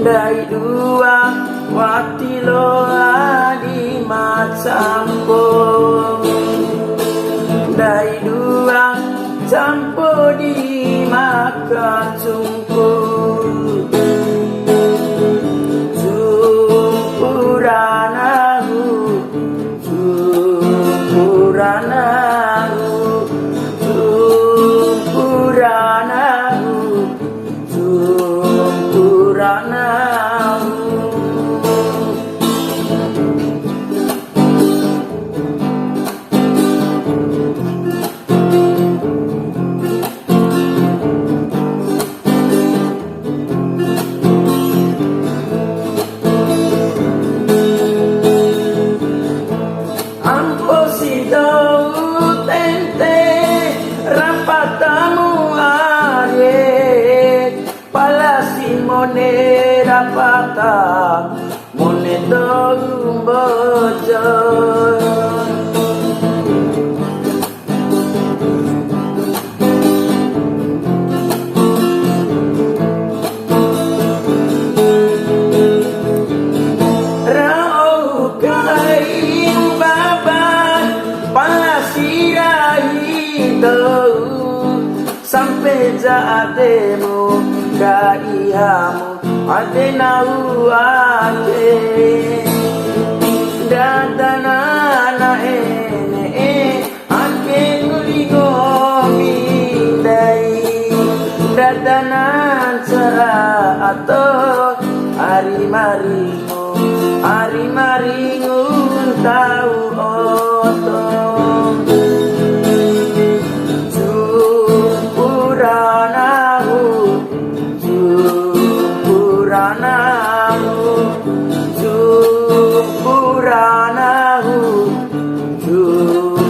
Dai dua wati loa di macampur, dai dua campur di makan cungkur. Cumpuranahu, cumpuranahu, cumpuranahu, cumpuranahu. Mone rapata, mone dong bojo. Rau kain baban, palasirai dong, sampai jaatemu kaihamu ate nau ate dadanana ene ake nuligo mindai dadanan cara atau ari maringun tau otong cumpuranahu, cumpuranahu, cumpuranahu, cumpuranahu.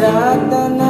Datang